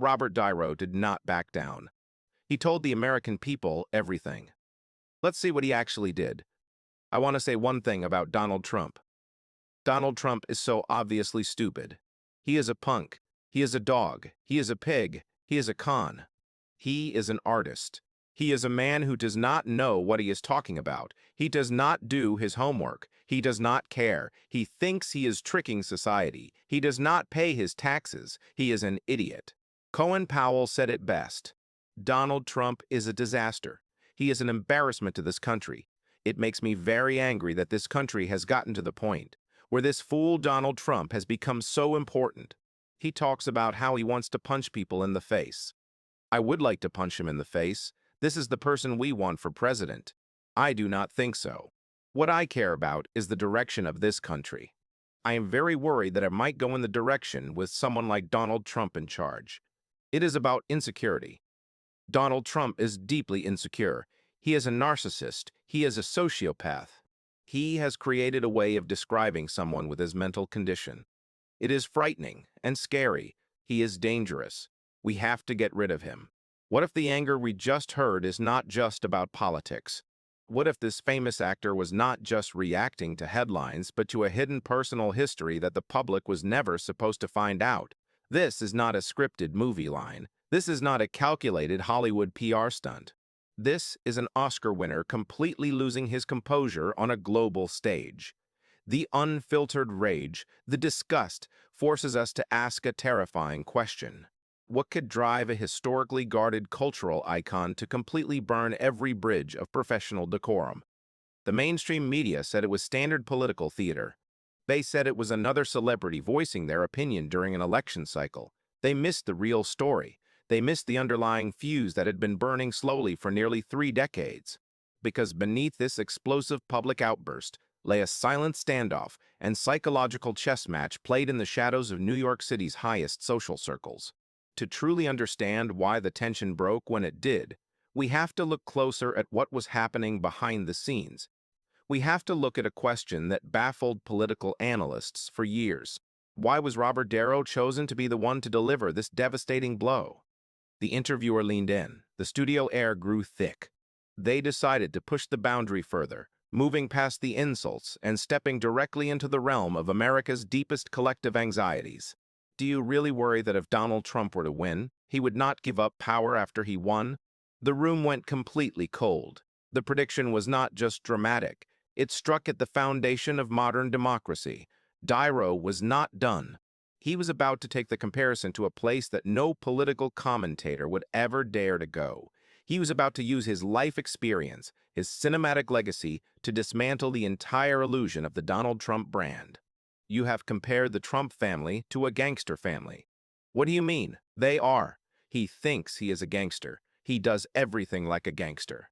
Robert Niro did not back down. He told the American people everything. Let's see what he actually did. I want to say one thing about Donald Trump. Donald Trump is so obviously stupid. He is a punk. He is a dog. He is a pig. He is a con. He is an artist. He is a man who does not know what he is talking about. He does not do his homework. He does not care. He thinks he is tricking society. He does not pay his taxes. He is an idiot. Colin Powell said it best. Donald Trump is a disaster. He is an embarrassment to this country. It makes me very angry that this country has gotten to the point where this fool Donald Trump has become so important. He talks about how he wants to punch people in the face. I would like to punch him in the face. This is the person we want for president. I do not think so. What I care about is the direction of this country. I am very worried that it might go in the direction with someone like Donald Trump in charge. It is about insecurity. Donald Trump is deeply insecure. He is a narcissist. He is a sociopath. He has created a way of describing someone with his mental condition. It is frightening and scary. He is dangerous. We have to get rid of him. What if the anger we just heard is not just about politics? What if this famous actor was not just reacting to headlines, but to a hidden personal history that the public was never supposed to find out? This is not a scripted movie line. This is not a calculated Hollywood PR stunt. This is an Oscar winner completely losing his composure on a global stage. The unfiltered rage, the disgust, forces us to ask a terrifying question. What could drive a historically guarded cultural icon to completely burn every bridge of professional decorum? The mainstream media said it was standard political theater. They said it was another celebrity voicing their opinion during an election cycle. They missed the real story. They missed the underlying fuse that had been burning slowly for nearly 3 decades. Because beneath this explosive public outburst lay a silent standoff and psychological chess match played in the shadows of New York City's highest social circles. To truly understand why the tension broke when it did, we have to look closer at what was happening behind the scenes. We have to look at a question that baffled political analysts for years. Why was Robert Niro chosen to be the one to deliver this devastating blow? The interviewer leaned in. The studio air grew thick. They decided to push the boundary further, moving past the insults and stepping directly into the realm of America's deepest collective anxieties. Do you really worry that if Donald Trump were to win, he would not give up power after he won? The room went completely cold. The prediction was not just dramatic. It struck at the foundation of modern democracy. Niro was not done. He was about to take the comparison to a place that no political commentator would ever dare to go. He was about to use his life experience, his cinematic legacy, to dismantle the entire illusion of the Donald Trump brand. You have compared the Trump family to a gangster family. What do you mean? They are. He thinks he is a gangster. He does everything like a gangster.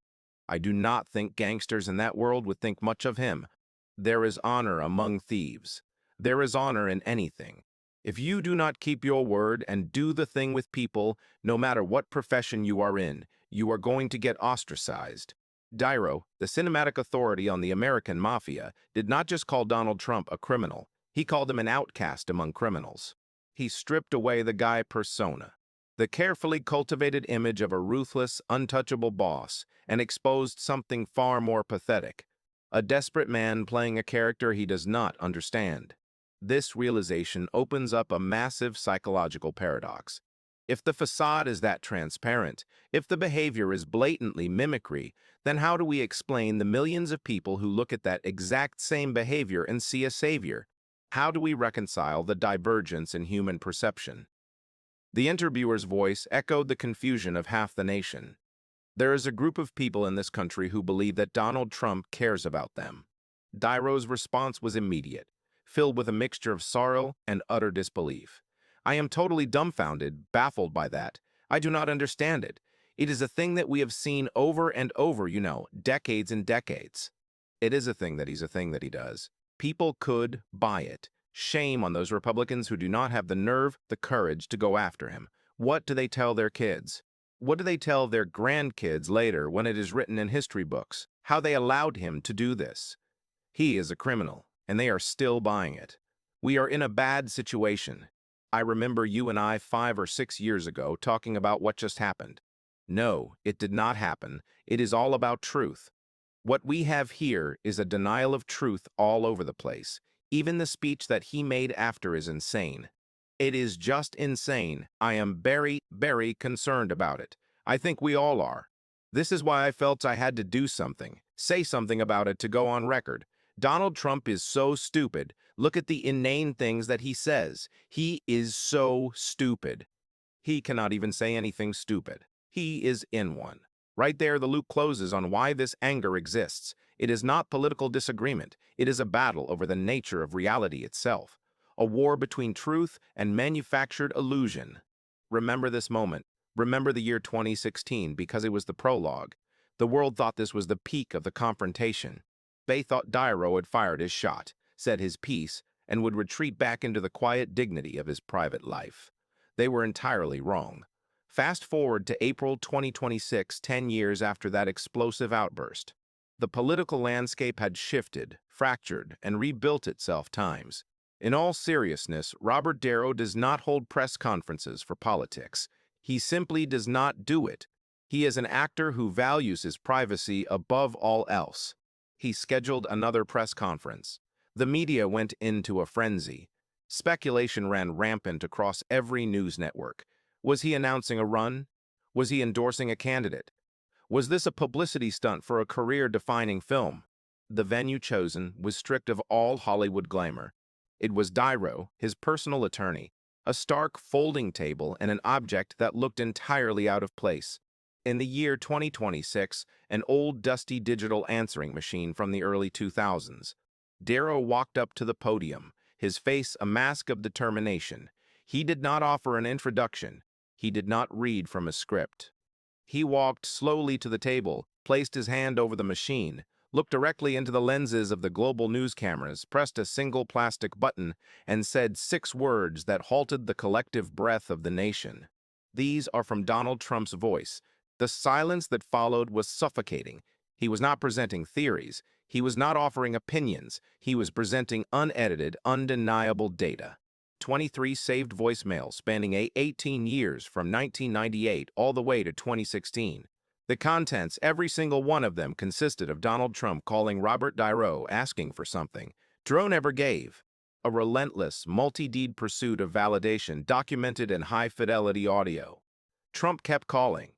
I do not think gangsters in that world would think much of him. There is honor among thieves. There is honor in anything. If you do not keep your word and do the thing with people, no matter what profession you are in, you are going to get ostracized. Niro, the cinematic authority on the American mafia, did not just call Donald Trump a criminal. He called him an outcast among criminals. He stripped away the guy persona, the carefully cultivated image of a ruthless, untouchable boss, and exposed something far more pathetic, a desperate man playing a character he does not understand. This realization opens up a massive psychological paradox. If the facade is that transparent, if the behavior is blatantly mimicry, then how do we explain the millions of people who look at that exact same behavior and see a savior? How do we reconcile the divergence in human perception? The interviewer's voice echoed the confusion of half the nation. There is a group of people in this country who believe that Donald Trump cares about them. Niro's response was immediate, filled with a mixture of sorrow and utter disbelief. I am totally dumbfounded, baffled by that. I do not understand it. It is a thing that we have seen over and over, decades and decades. It is a thing that he does. People could buy it. Shame on those Republicans who do not have the nerve, the courage to go after him. What do they tell their kids? What do they tell their grandkids later when it is written in history books? How they allowed him to do this? He is a criminal, and they are still buying it. We are in a bad situation. I remember you and I 5 or 6 years ago talking about what just happened. No, it did not happen. It is all about truth. What we have here is a denial of truth all over the place. Even the speech that he made after is insane. It is just insane. I am very, very concerned about it. I think we all are. This is why I felt I had to do something, say something about it to go on record. Donald Trump is so stupid. Look at the inane things that he says. He is so stupid. He cannot even say anything stupid. He is in one. Right there, the loop closes on why this anger exists. It is not political disagreement. It is a battle over the nature of reality itself. A war between truth and manufactured illusion. Remember this moment. Remember the year 2016 because it was the prologue. The world thought this was the peak of the confrontation. They thought Niro had fired his shot, said his piece, and would retreat back into the quiet dignity of his private life. They were entirely wrong. Fast forward to April 2026, 10 years after that explosive outburst. The political landscape had shifted, fractured, and rebuilt itself times. In all seriousness, Robert Darrow does not hold press conferences for politics. He simply does not do it. He is an actor who values his privacy above all else. He scheduled another press conference. The media went into a frenzy. Speculation ran rampant across every news network. Was he announcing a run? Was he endorsing a candidate? Was this a publicity stunt for a career-defining film? The venue chosen was stripped of all Hollywood glamour. It was Niro, his personal attorney, a stark folding table and an object that looked entirely out of place. In the year 2026, an old dusty digital answering machine from the early 2000s. Darrow walked up to the podium, his face a mask of determination. He did not offer an introduction. He did not read from a script. He walked slowly to the table, placed his hand over the machine, looked directly into the lenses of the global news cameras, pressed a single plastic button, and said 6 words that halted the collective breath of the nation. These are from Donald Trump's voice. The silence that followed was suffocating. He was not presenting theories. He was not offering opinions. He was presenting unedited, undeniable data. 23 saved voicemails spanning 18 years from 1998 all the way to 2016. The contents, every single one of them, consisted of Donald Trump calling Robert Niro asking for something. Niro never gave. A relentless, multi-deed pursuit of validation documented in high-fidelity audio. Trump kept calling.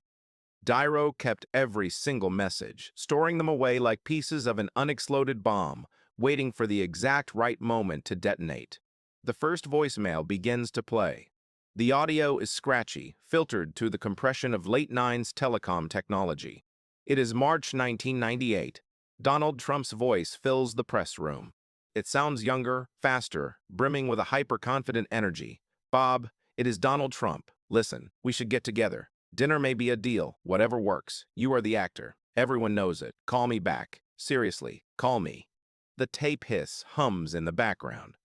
Niro kept every single message, storing them away like pieces of an unexploded bomb, waiting for the exact right moment to detonate. The first voicemail begins to play. The audio is scratchy, filtered through the compression of late 90s telecom technology. It is March 1998. Donald Trump's voice fills the press room. It sounds younger, faster, brimming with a hyper-confident energy. Bob, it is Donald Trump. Listen, we should get together. Dinner may be a deal, whatever works. You are the actor. Everyone knows it. Call me back. Seriously, call me. The tape hiss hums in the background.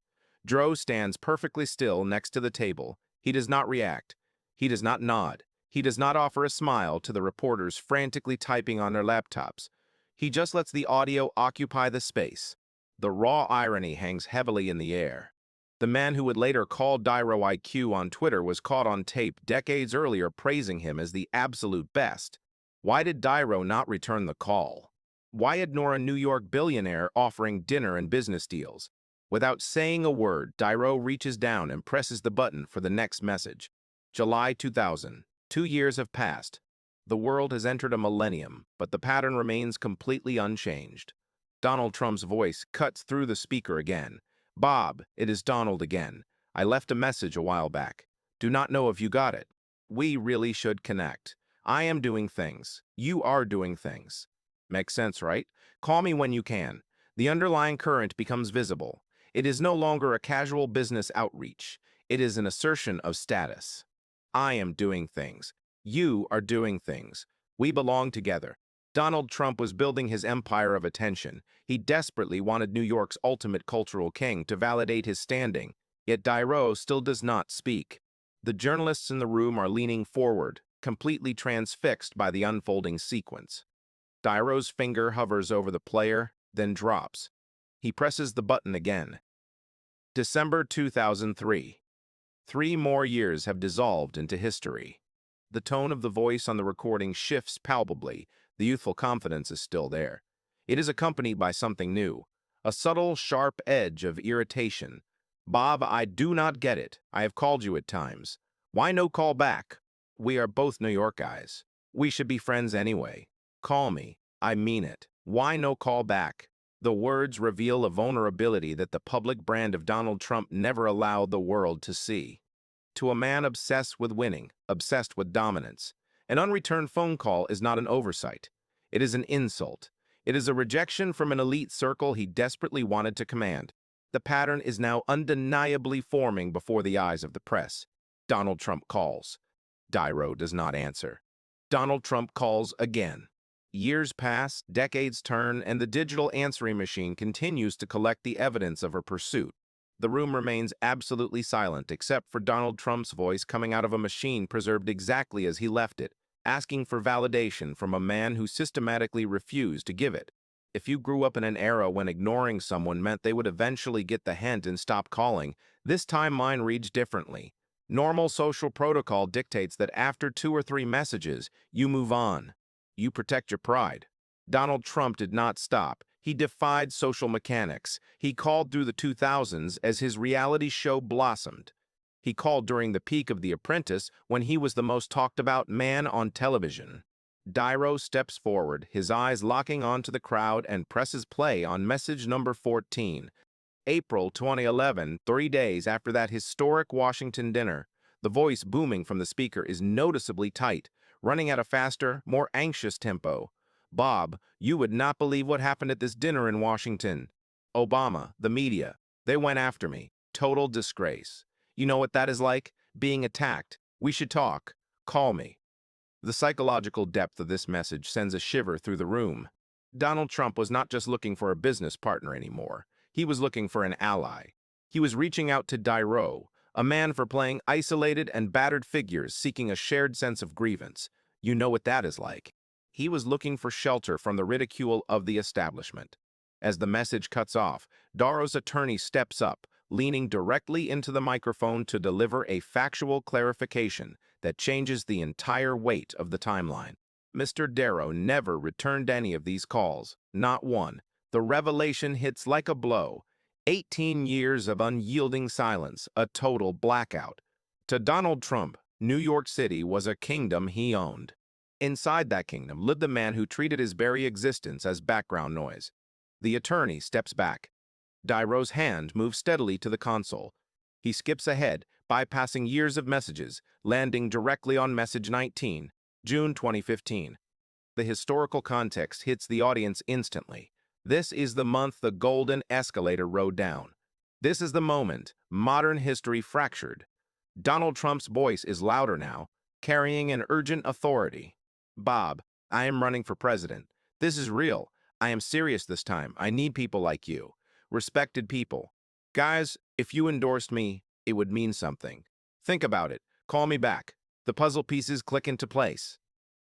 Niro stands perfectly still next to the table. He does not react. He does not nod. He does not offer a smile to the reporters frantically typing on their laptops. He just lets the audio occupy the space. The raw irony hangs heavily in the air. The man who would later call Niro IQ on Twitter was caught on tape decades earlier praising him as the absolute best. Why did Niro not return the call? Why ignore a New York billionaire offering dinner and business deals? Without saying a word, Niro reaches down and presses the button for the next message. July 2000. 2 years have passed. The world has entered a millennium, but the pattern remains completely unchanged. Donald Trump's voice cuts through the speaker again. Bob, it is Donald again. I left a message a while back. Do not know if you got it. We really should connect. I am doing things. You are doing things. Makes sense, right? Call me when you can. The underlying current becomes visible. It is no longer a casual business outreach. It is an assertion of status. I am doing things. You are doing things. We belong together. Donald Trump was building his empire of attention. He desperately wanted New York's ultimate cultural king to validate his standing, yet Niro still does not speak. The journalists in the room are leaning forward, completely transfixed by the unfolding sequence. Niro's finger hovers over the player, then drops. He presses the button again. December 2003. 3 more years have dissolved into history. The tone of the voice on the recording shifts palpably. The youthful confidence is still there. It is accompanied by something new, a subtle, sharp edge of irritation. Bob, I do not get it. I have called you at times. Why no call back? We are both New York guys. We should be friends anyway. Call me. I mean it. Why no call back? The words reveal a vulnerability that the public brand of Donald Trump never allowed the world to see. To a man obsessed with winning, obsessed with dominance, an unreturned phone call is not an oversight. It is an insult. It is a rejection from an elite circle he desperately wanted to command. The pattern is now undeniably forming before the eyes of the press. Donald Trump calls. Niro does not answer. Donald Trump calls again. Years pass, decades turn, and the digital answering machine continues to collect the evidence of her pursuit. The room remains absolutely silent except for Donald Trump's voice coming out of a machine preserved exactly as he left it, asking for validation from a man who systematically refused to give it. If you grew up in an era when ignoring someone meant they would eventually get the hint and stop calling, this timeline reads differently. Normal social protocol dictates that after 2 or 3 messages, you move on. You protect your pride. Donald Trump did not stop. He defied social mechanics. He called through the 2000s as his reality show blossomed. He called during the peak of The Apprentice when he was the most talked about man on television. Niro steps forward, his eyes locking onto the crowd, and presses play on message number 14. April 2011, 3 days after that historic Washington dinner. The voice booming from the speaker is noticeably tight, running at a faster, more anxious tempo. Bob, you would not believe what happened at this dinner in Washington. Obama, the media, they went after me. Total disgrace. You know what that is like? Being attacked. We should talk. Call me. The psychological depth of this message sends a shiver through the room. Donald Trump was not just looking for a business partner anymore. He was looking for an ally. He was reaching out to Niro, a man for playing isolated and battered figures seeking a shared sense of grievance. You know what that is like. He was looking for shelter from the ridicule of the establishment. As the message cuts off, Niro's attorney steps up, leaning directly into the microphone to deliver a factual clarification that changes the entire weight of the timeline. Mr. Niro never returned any of these calls, not one. The revelation hits like a blow. 18 years of unyielding silence, a total blackout. To Donald Trump, New York City was a kingdom he owned. Inside that kingdom lived the man who treated his very existence as background noise. The attorney steps back. Niro's hand moves steadily to the console. He skips ahead, bypassing years of messages, landing directly on message 19, June 2015. The historical context hits the audience instantly. This is the month the golden escalator rode down. This is the moment modern history fractured. Donald Trump's voice is louder now, carrying an urgent authority. Bob, I am running for president. This is real. I am serious this time. I need people like you. Respected people. Guys, if you endorsed me, it would mean something. Think about it. Call me back. The puzzle pieces click into place.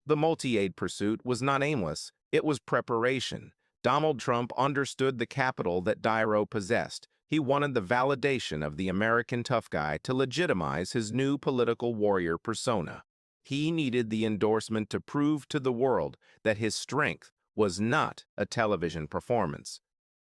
The multi-aid pursuit was not aimless. It was preparation. Donald Trump understood the capital that Niro possessed. He wanted the validation of the American tough guy to legitimize his new political warrior persona. He needed the endorsement to prove to the world that his strength was not a television performance.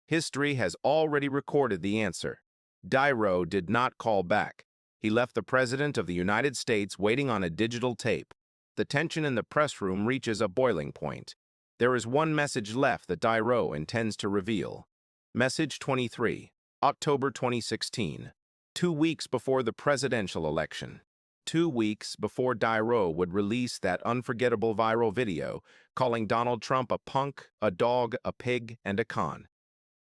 History has already recorded the answer. Niro did not call back. He left the President of the United States waiting on a digital tape. The tension in the press room reaches a boiling point. There is one message left that Niro intends to reveal. Message 23, October 2016. 2 weeks before the presidential election. 2 weeks before Niro would release that unforgettable viral video calling Donald Trump a punk, a dog, a pig, and a con.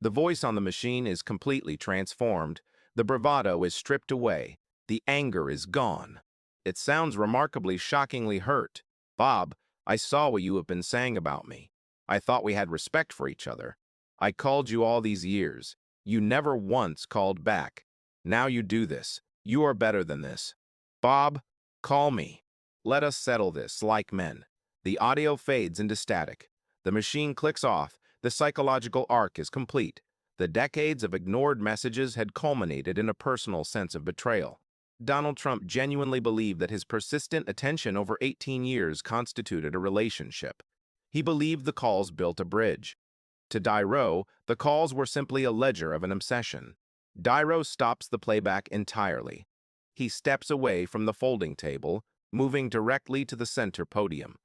The voice on the machine is completely transformed. The bravado is stripped away. The anger is gone. It sounds remarkably shockingly hurt. Bob, I saw what you have been saying about me. I thought we had respect for each other. I called you all these years. You never once called back. Now you do this. You are better than this. Bob, call me. Let us settle this like men. The audio fades into static. The machine clicks off. The psychological arc is complete. The decades of ignored messages had culminated in a personal sense of betrayal. Donald Trump genuinely believed that his persistent attention over 18 years constituted a relationship. He believed the calls built a bridge. To Niro, the calls were simply a ledger of an obsession. Niro stops the playback entirely. He steps away from the folding table, moving directly to the center podium.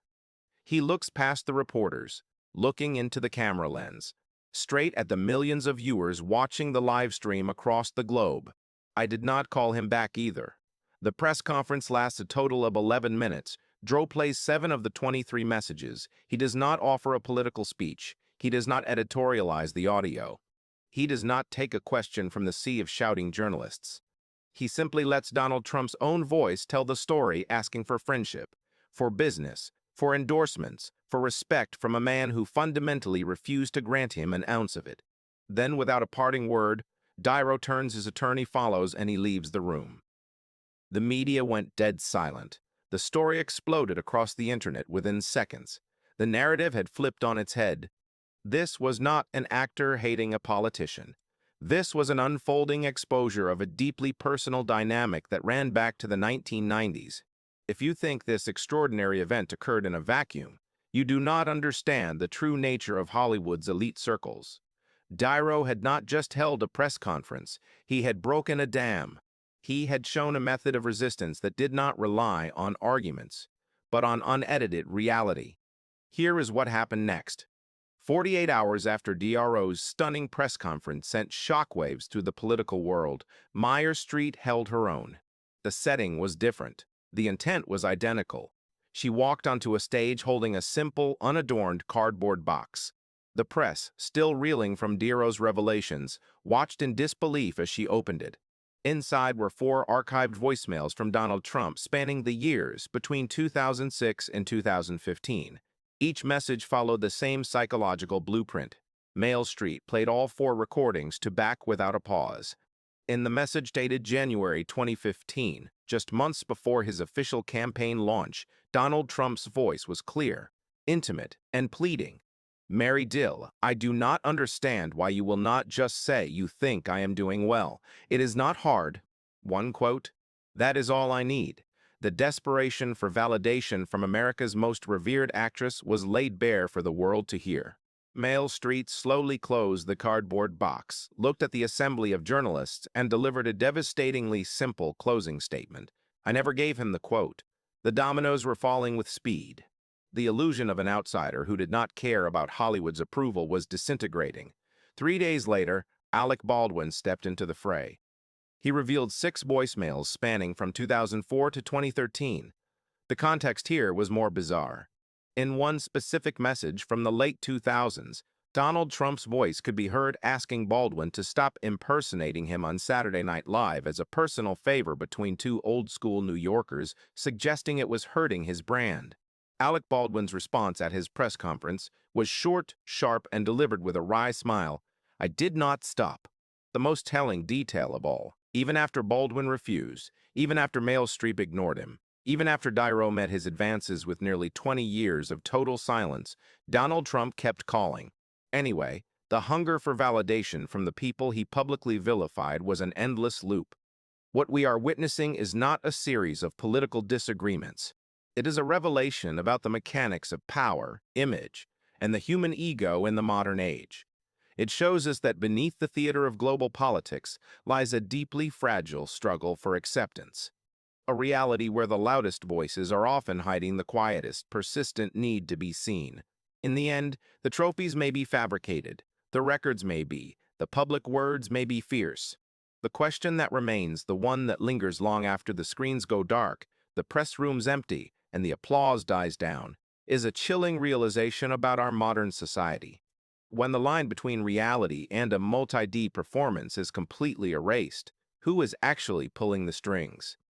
He looks past the reporters, looking into the camera lens, straight at the millions of viewers watching the live stream across the globe. I did not call him back either. The press conference lasts a total of 11 minutes. Dro plays 7 of the 23 messages. He does not offer a political speech. He does not editorialize the audio. He does not take a question from the sea of shouting journalists. He simply lets Donald Trump's own voice tell the story, asking for friendship, for business, for endorsements, for respect from a man who fundamentally refused to grant him an ounce of it. Then, without a parting word, Niro turns, his attorney follows, and he leaves the room. The media went dead silent. The story exploded across the internet within seconds. The narrative had flipped on its head. This was not an actor hating a politician. This was an unfolding exposure of a deeply personal dynamic that ran back to the 1990s. If you think this extraordinary event occurred in a vacuum, you do not understand the true nature of Hollywood's elite circles. Niro had not just held a press conference, he had broken a dam. He had shown a method of resistance that did not rely on arguments, but on unedited reality. Here is what happened next. 48 hours after Niro's stunning press conference sent shockwaves through the political world, Meyer Street held her own. The setting was different. The intent was identical. She walked onto a stage holding a simple, unadorned cardboard box. The press, still reeling from Niro's revelations, watched in disbelief as she opened it. Inside were 4 archived voicemails from Donald Trump spanning the years between 2006 and 2015. Each message followed the same psychological blueprint. Mail Street played all 4 recordings to back without a pause. In the message dated January 2015, just months before his official campaign launch, Donald Trump's voice was clear, intimate, and pleading. "Mary Dill, I do not understand why you will not just say you think I am doing well. It is not hard." One quote, "That is all I need." The desperation for validation from America's most revered actress was laid bare for the world to hear. Mail Street slowly closed the cardboard box, looked at the assembly of journalists, and delivered a devastatingly simple closing statement. I never gave him the quote. The dominoes were falling with speed. The illusion of an outsider who did not care about Hollywood's approval was disintegrating. 3 days later, Alec Baldwin stepped into the fray. He revealed 6 voicemails spanning from 2004 to 2013. The context here was more bizarre. In one specific message from the late 2000s, Donald Trump's voice could be heard asking Baldwin to stop impersonating him on Saturday Night Live as a personal favor between 2 old-school New Yorkers, suggesting it was hurting his brand. Alec Baldwin's response at his press conference was short, sharp, and delivered with a wry smile. "I did not stop." The most telling detail of all, even after Baldwin refused, even after Mail Street ignored him, even after Niro met his advances with nearly 20 years of total silence, Donald Trump kept calling. Anyway, the hunger for validation from the people he publicly vilified was an endless loop. What we are witnessing is not a series of political disagreements. It is a revelation about the mechanics of power, image, and the human ego in the modern age. It shows us that beneath the theater of global politics lies a deeply fragile struggle for acceptance. A reality where the loudest voices are often hiding the quietest, persistent need to be seen. In the end, the trophies may be fabricated, the records may be, the public words may be fierce. The question that remains, the one that lingers long after the screens go dark, the press room's empty, and the applause dies down, is a chilling realization about our modern society. When the line between reality and a multi-D performance is completely erased, who is actually pulling the strings?